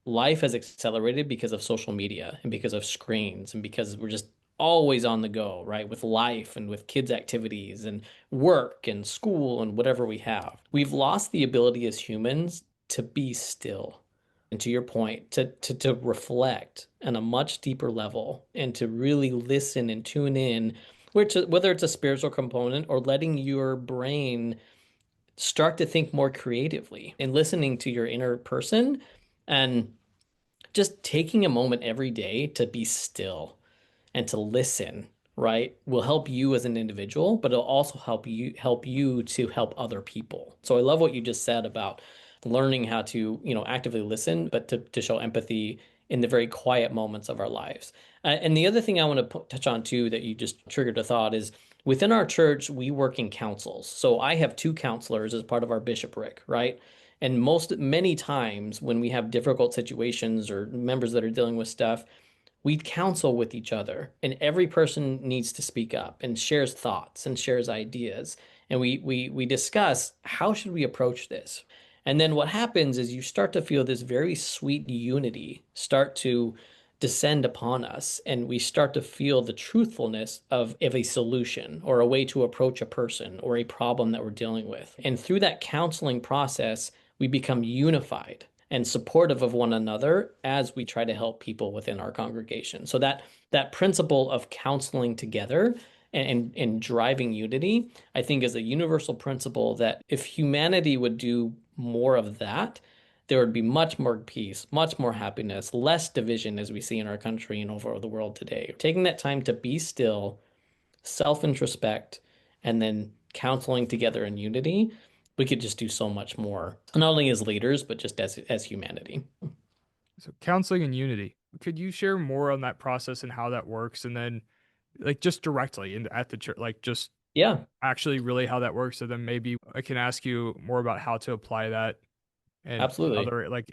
life has accelerated because of social media and because of screens and because we're just always on the go, right? With life and with kids' activities and work and school and whatever we have. We've lost the ability as humans to be still. And to your point, to reflect on a much deeper level and to really listen and tune in, whether it's a spiritual component or letting your brain start to think more creatively and listening to your inner person and just taking a moment every day to be still and to listen, right, will help you as an individual, but it'll also help you to help other people. So I love what you just said about learning how to, actively listen, but to show empathy in the very quiet moments of our lives. And the other thing I want to touch on too, that you just triggered a thought, is within our church, we work in councils. So I have two counselors as part of our bishopric, right? And many times when we have difficult situations or members that are dealing with stuff, we counsel with each other, and every person needs to speak up and shares thoughts and shares ideas. And we discuss how should we approach this. And then what happens is you start to feel this very sweet unity start to descend upon us, and we start to feel the truthfulness of a solution or a way to approach a person or a problem that we're dealing with. And through that counseling process, we become unified and supportive of one another as we try to help people within our congregation. So that principle of counseling together and driving unity, I think, is a universal principle that if humanity would do more of that, there would be much more peace, much more happiness, less division as we see in our country and over the world today. Taking that time to be still, self-introspect, and then counseling together in unity, we could just do so much more, not only as leaders, but just as humanity. So counseling and unity. Could you share more on that process and how that works? And then like just directly in at the church, like just Yeah, actually really how that works. So then maybe I can ask you more about how to apply that and absolutely. other like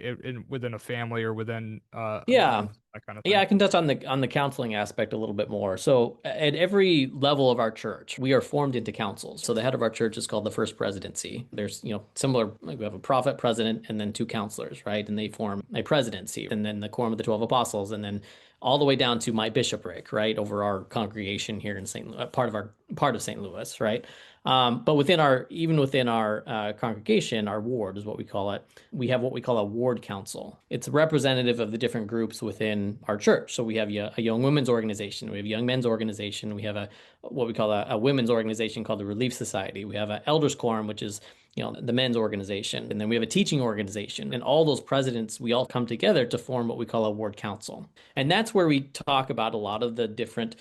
within a family or within a Yeah. business, that kind of Yeah, thing. I can touch on the counseling aspect a little bit more. So at every level of our church, we are formed into councils. So the head of our church is called the first presidency. There's, similar, like we have a prophet, president, and then two counselors, right? And they form a presidency, and then the quorum of the 12 apostles, and then all the way down to my bishopric, right, over our congregation here in part of St. Louis, right? But even within our congregation, our ward is what we call it. We have what we call a ward council. It's representative of the different groups within our church. So we have a young women's organization, we have a young men's organization, we have what we call a women's organization called the Relief Society. We have an elders quorum, which is the men's organization, and then we have a teaching organization. And all those presidents, we all come together to form what we call a ward council, and that's where we talk about a lot of the different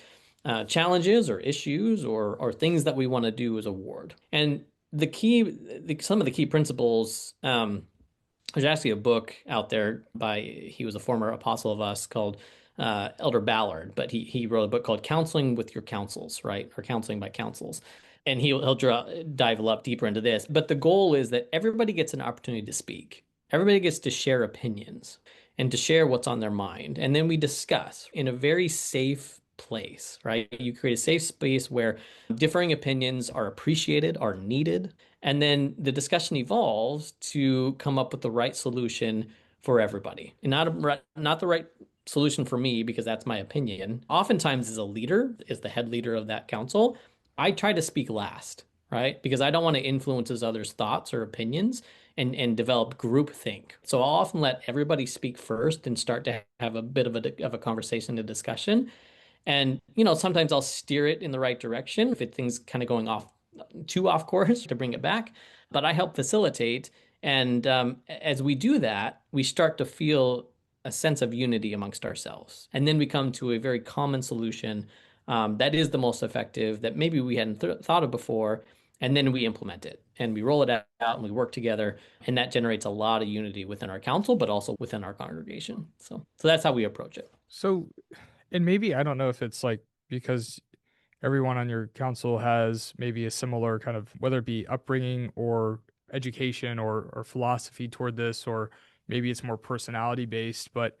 challenges or issues or things that we want to do as a ward. And some of the key principles. There's actually a book out there he was a former apostle of us called Elder Ballard, but he wrote a book called Counseling with Your Counsels, right? Or Counseling by Counsels. And dive a lot deeper into this. But the goal is that everybody gets an opportunity to speak. Everybody gets to share opinions and to share what's on their mind. And then we discuss in a very safe place, right? You create a safe space where differing opinions are appreciated, are needed, and then the discussion evolves to come up with the right solution for everybody. And not the right solution for me because that's my opinion. Oftentimes, as a leader, as the head leader of that council, I try to speak last, right? Because I don't want to influence others' thoughts or opinions and develop groupthink. So I'll often let everybody speak first and start to have a bit of a conversation, a discussion. And, sometimes I'll steer it in the right direction if things kind of going too off course to bring it back. But I help facilitate. And as we do that, we start to feel a sense of unity amongst ourselves. And then we come to a very common solution that is the most effective that maybe we hadn't thought of before. And then we implement it and we roll it out and we work together. And that generates a lot of unity within our council, but also within our congregation. So that's how we approach it. So, and maybe I don't know if it's like because everyone on your council has maybe a similar kind of whether it be upbringing or education or philosophy toward this, or maybe it's more personality based, but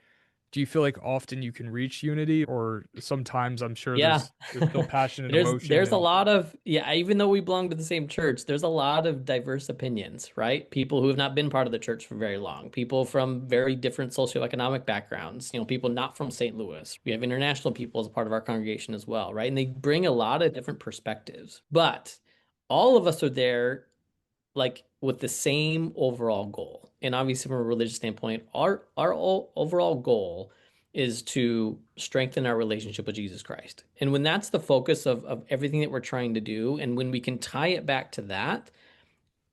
do you feel like often you can reach unity, or sometimes I'm sure Yeah. there's still passion and emotion There's a and lot of, yeah, even though we belong to the same church, there's a lot of diverse opinions, right? People who have not been part of the church for very long, people from very different socioeconomic backgrounds, people not from St. Louis. We have international people as a part of our congregation as well, right? And they bring a lot of different perspectives. But all of us are there like with the same overall goal. And obviously, from a religious standpoint, our overall goal is to strengthen our relationship with Jesus Christ. And when that's the focus of everything that we're trying to do, and when we can tie it back to that,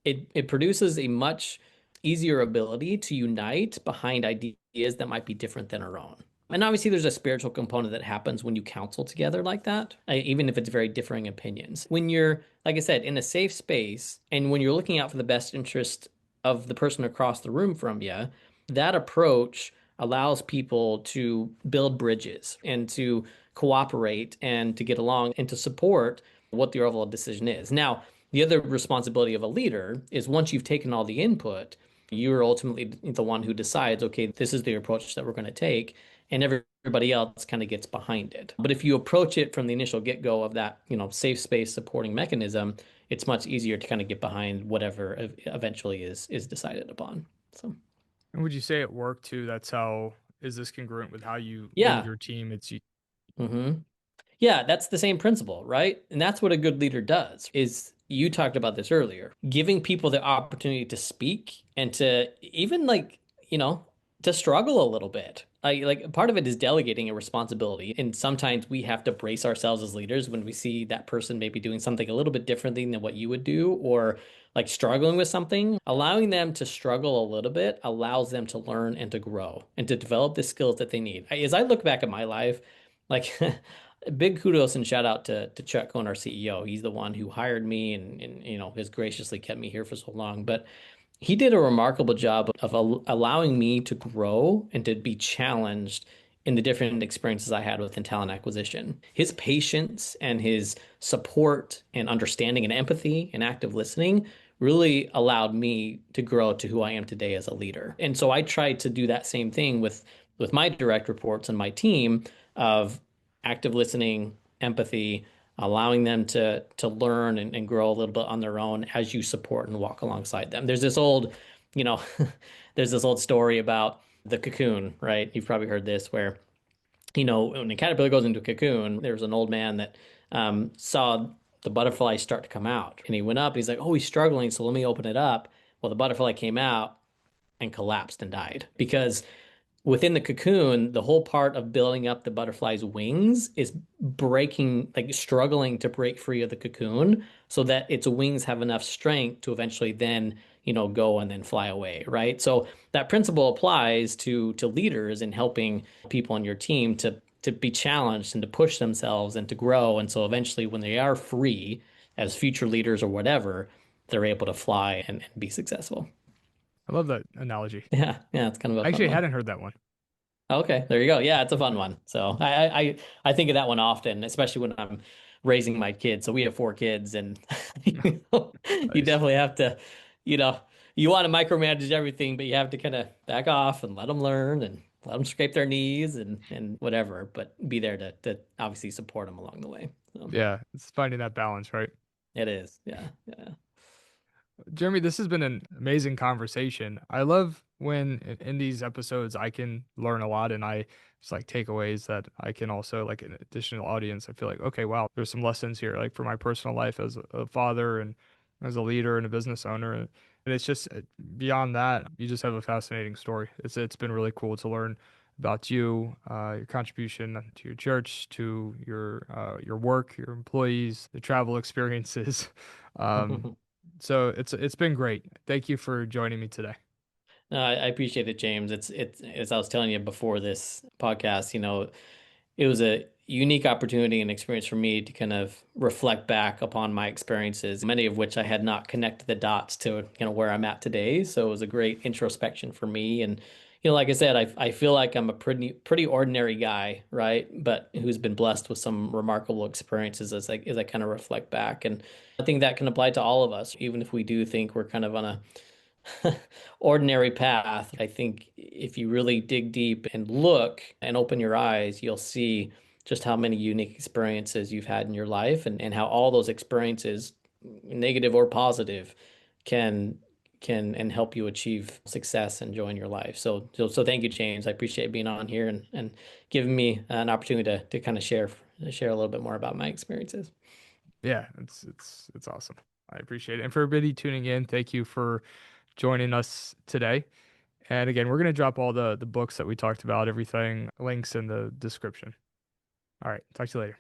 it produces a much easier ability to unite behind ideas that might be different than our own. And obviously, there's a spiritual component that happens when you counsel together like that, even if it's very differing opinions. When you're, like I said, in a safe space, and when you're looking out for the best interest of the person across the room from you, that approach allows people to build bridges and to cooperate and to get along and to support what the overall decision is. Now, the other responsibility of a leader is once you've taken all the input, you're ultimately the one who decides, okay, this is the approach that we're going to take, and everybody else kind of gets behind it. But if you approach it from the initial get-go of that, safe space supporting mechanism, it's much easier to kind of get behind whatever eventually is decided upon. So, And would you say at work too, that's how is this congruent with how you lead yeah. your team? It's you. hmm Yeah, that's the same principle, right? And that's what a good leader does. Is you talked about this earlier, giving people the opportunity to speak and to even you know, to struggle a little bit. Like part of it is delegating a responsibility. And sometimes we have to brace ourselves as leaders when we see that person maybe doing something a little bit differently than what you would do, or like struggling with something. Allowing them to struggle a little bit allows them to learn and to grow and to develop the skills that they need. As I look back at my life, like big kudos and shout out to Chuck Cohn, our CEO. He's the one who hired me and has graciously kept me here for so long. But he did a remarkable job of allowing me to grow and to be challenged in the different experiences I had within talent acquisition. His patience and his support and understanding and empathy and active listening really allowed me to grow to who I am today as a leader. And so I tried to do that same thing with my direct reports and my team of active listening, empathy, allowing them to learn and grow a little bit on their own as you support and walk alongside them. You know, there's this old story about the cocoon, right? You've probably heard this where, when a caterpillar goes into a cocoon, there's an old man that saw the butterfly start to come out. And he went up, he's like, oh, he's struggling, so let me open it up. Well, the butterfly came out and collapsed and died because within the cocoon, the whole part of building up the butterfly's wings is breaking, like struggling to break free of the cocoon so that its wings have enough strength to eventually then, go and then fly away, right? So that principle applies to leaders in helping people on your team to be challenged and to push themselves and to grow. And so eventually when they are free as future leaders or whatever, they're able to fly and be successful. I love that analogy. Yeah, yeah, it's kind of a I fun actually one. hadn't heard that one. Okay, there you go. Yeah, it's a fun one. So I think of that one often, especially when I'm raising my kids. So we have 4 kids, and you Nice. definitely have to, you know, you want to micromanage everything, but you have to kind of back off and let them learn and let them scrape their knees and whatever, but be there to obviously support them along the way. So Yeah, it's finding that balance, right? it is. Yeah, yeah. Jeremy, this has been an amazing conversation. I love when in these episodes I can learn a lot and I just like takeaways that I can also like an additional audience. I feel like, okay, wow, there's some lessons here, like for my personal life as a father and as a leader and a business owner. And it's just beyond that, you just have a fascinating story. It's been really cool to learn about you, your contribution to your church, to your work, your employees, the travel experiences. Um, so it's been great. Thank you for joining me today. No, I appreciate it, James. It's as I was telling you before this podcast, it was a unique opportunity and experience for me to kind of reflect back upon my experiences, many of which I had not connected the dots to, where I'm at today. So it was a great introspection for me. And, like I said, I feel like I'm a pretty ordinary guy, right? But who's been blessed with some remarkable experiences as I kind of reflect back. And I think that can apply to all of us, even if we do think we're kind of on a ordinary path. I think if you really dig deep and look and open your eyes, you'll see just how many unique experiences you've had in your life and how all those experiences, negative or positive, can and help you achieve success and joy in your life. So thank you, James. I appreciate being on here and giving me an opportunity to kind of share a little bit more about my experiences. Yeah, it's awesome. I appreciate it. And for everybody tuning in, thank you for joining us today. And again, we're gonna drop all the books that we talked about, everything, links in the description. All right, talk to you later.